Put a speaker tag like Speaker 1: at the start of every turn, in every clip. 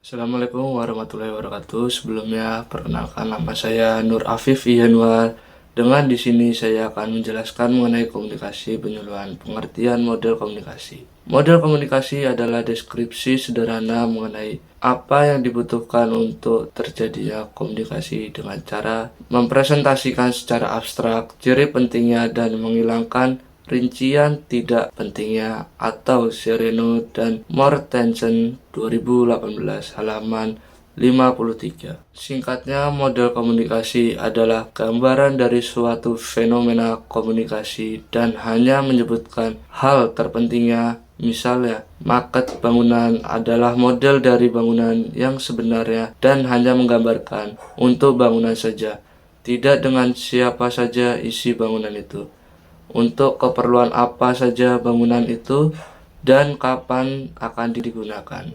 Speaker 1: Assalamualaikum warahmatullahi wabarakatuh. Sebelumnya, perkenalkan nama saya Nur Afif Ianwar. Dengan di sini saya akan menjelaskan mengenai komunikasi penyuluhan, pengertian model komunikasi. Model komunikasi adalah deskripsi sederhana mengenai apa yang dibutuhkan untuk terjadinya komunikasi dengan cara mempresentasikan secara abstrak ciri pentingnya dan menghilangkan rincian tidak pentingnya atau Sereno dan Mortensen 2018 halaman 53. Singkatnya, model komunikasi adalah gambaran dari suatu fenomena komunikasi dan hanya menyebutkan hal terpentingnya. Misalnya, maket bangunan adalah model dari bangunan yang sebenarnya dan hanya menggambarkan untuk bangunan saja, tidak dengan siapa saja isi bangunan itu, untuk keperluan apa saja bangunan itu, dan kapan akan digunakan.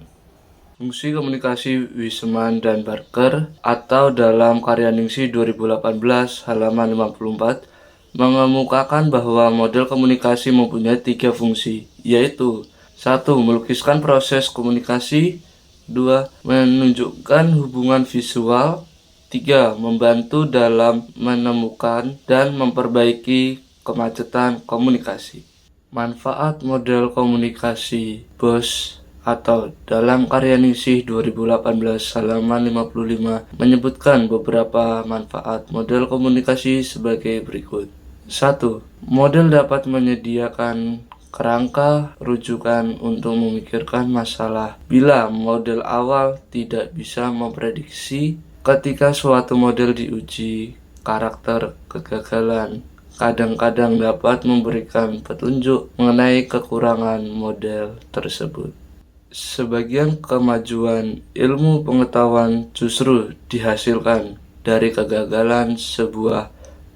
Speaker 1: Fungsi komunikasi Wiseman dan Barker atau dalam karya Ningsih 2018 halaman 54 mengemukakan bahwa model komunikasi mempunyai 3 fungsi, yaitu 1. Melukiskan proses komunikasi, 2. Menunjukkan hubungan visual, 3. Membantu dalam menemukan dan memperbaiki kemacetan komunikasi. Manfaat model komunikasi BOS atau dalam karya Ningsih 2018 halaman 55 menyebutkan beberapa manfaat model komunikasi sebagai berikut. 1. Model dapat menyediakan kerangka rujukan untuk memikirkan masalah. Bila model awal tidak bisa memprediksi, ketika suatu model diuji, karakter kegagalan kadang-kadang dapat memberikan petunjuk mengenai kekurangan model tersebut. Sebagian kemajuan ilmu pengetahuan justru dihasilkan dari kegagalan sebuah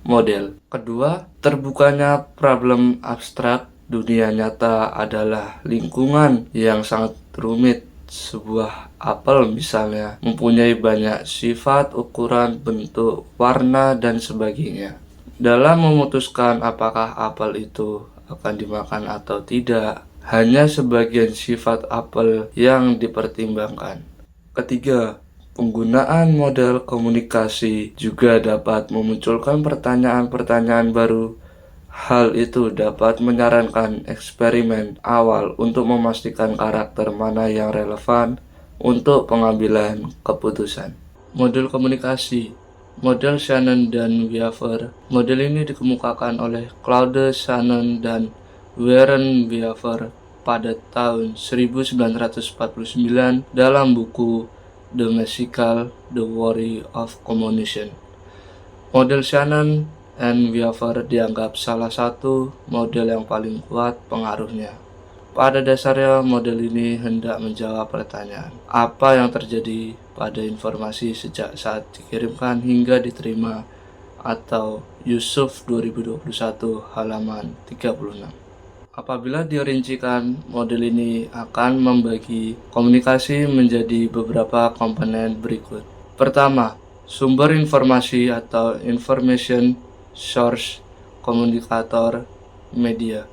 Speaker 1: model. Kedua, terbukanya problem abstrak dunia nyata adalah lingkungan yang sangat rumit. Sebuah apel misalnya mempunyai banyak sifat, ukuran, bentuk, warna, dan sebagainya. Dalam memutuskan apakah apel itu akan dimakan atau tidak, hanya sebagian sifat apel yang dipertimbangkan. Ketiga, penggunaan model komunikasi juga dapat memunculkan pertanyaan-pertanyaan baru. Hal itu dapat menyarankan eksperimen awal untuk memastikan karakter mana yang relevan untuk pengambilan keputusan. Model komunikasi model Shannon dan Weaver. Model ini dikemukakan oleh Claude Shannon dan Warren Weaver pada tahun 1949 dalam buku The Messical, The Worry of Communication. Model Shannon and Weaver dianggap salah satu model yang paling kuat pengaruhnya. Pada dasarnya, model ini hendak menjawab pertanyaan, apa yang terjadi pada informasi sejak saat dikirimkan hingga diterima, atau Yusuf 2021 halaman 36. Apabila dirincikan, model ini akan membagi komunikasi menjadi beberapa komponen berikut. Pertama, sumber informasi atau information source, komunikator, media.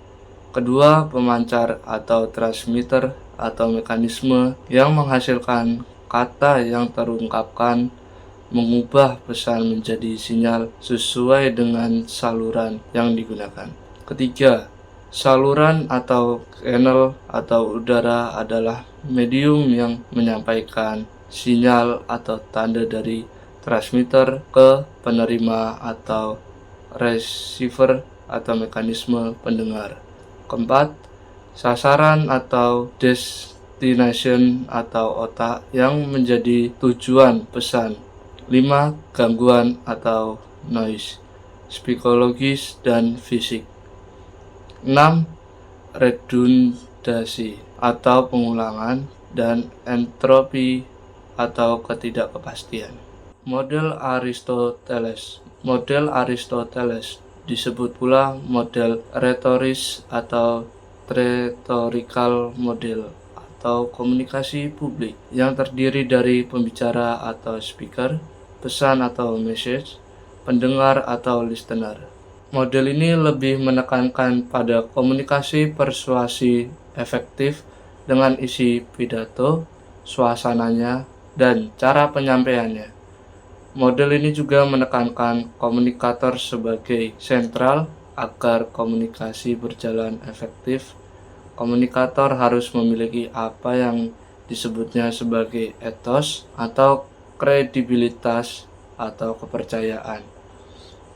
Speaker 1: Kedua, pemancar atau transmitter atau mekanisme yang menghasilkan kata yang terungkapkan, mengubah pesan menjadi sinyal sesuai dengan saluran yang digunakan. Ketiga, saluran atau channel atau udara adalah medium yang menyampaikan sinyal atau tanda dari transmitter ke penerima atau receiver atau mekanisme pendengar. Keempat, sasaran atau destination atau otak yang menjadi tujuan pesan. 5. Gangguan atau noise, psikologis dan fisik. 6. Redundasi atau pengulangan, dan entropi atau ketidakpastian. Model Aristoteles disebut pula model retoris atau rhetorical model atau komunikasi publik yang terdiri dari pembicara atau speaker, pesan atau message, pendengar atau listener. Model ini lebih menekankan pada komunikasi persuasi efektif dengan isi pidato, suasananya, dan cara penyampaiannya. Model ini juga menekankan komunikator sebagai sentral agar komunikasi berjalan efektif. Komunikator harus memiliki apa yang disebutnya sebagai etos atau kredibilitas atau kepercayaan.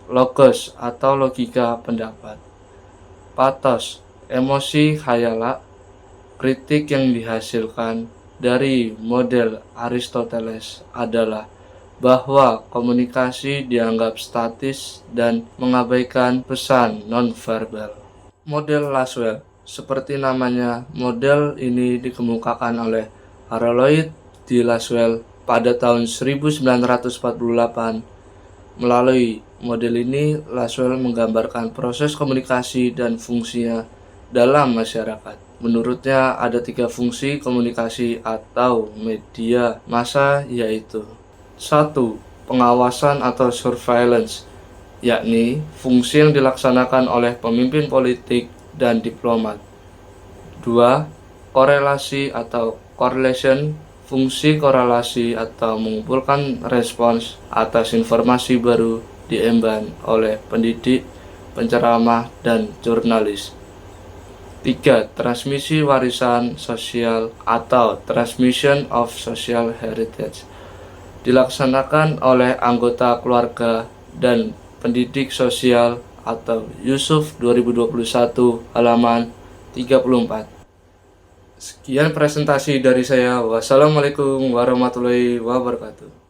Speaker 1: Logos atau logika pendapat. Pathos, emosi khayalak, kritik yang dihasilkan dari model Aristoteles adalah bahwa komunikasi dianggap statis dan mengabaikan pesan nonverbal. Model Laswell, seperti namanya, model ini dikemukakan oleh Harold Lloyd D. Laswell pada tahun 1948. Melalui model ini, Laswell menggambarkan proses komunikasi dan fungsinya dalam masyarakat. Menurutnya ada 3 fungsi komunikasi atau media massa, yaitu 1. Pengawasan atau surveillance, yakni fungsi yang dilaksanakan oleh pemimpin politik dan diplomat. 2. Korelasi atau correlation, fungsi korelasi atau mengumpulkan respons atas informasi baru diemban oleh pendidik, penceramah, dan jurnalis. 3. Transmisi warisan sosial atau transmission of social heritage, dilaksanakan oleh anggota keluarga dan pendidik sosial atau Yusuf 2021 halaman 34. Sekian presentasi dari saya. Wassalamualaikum warahmatullahi wabarakatuh.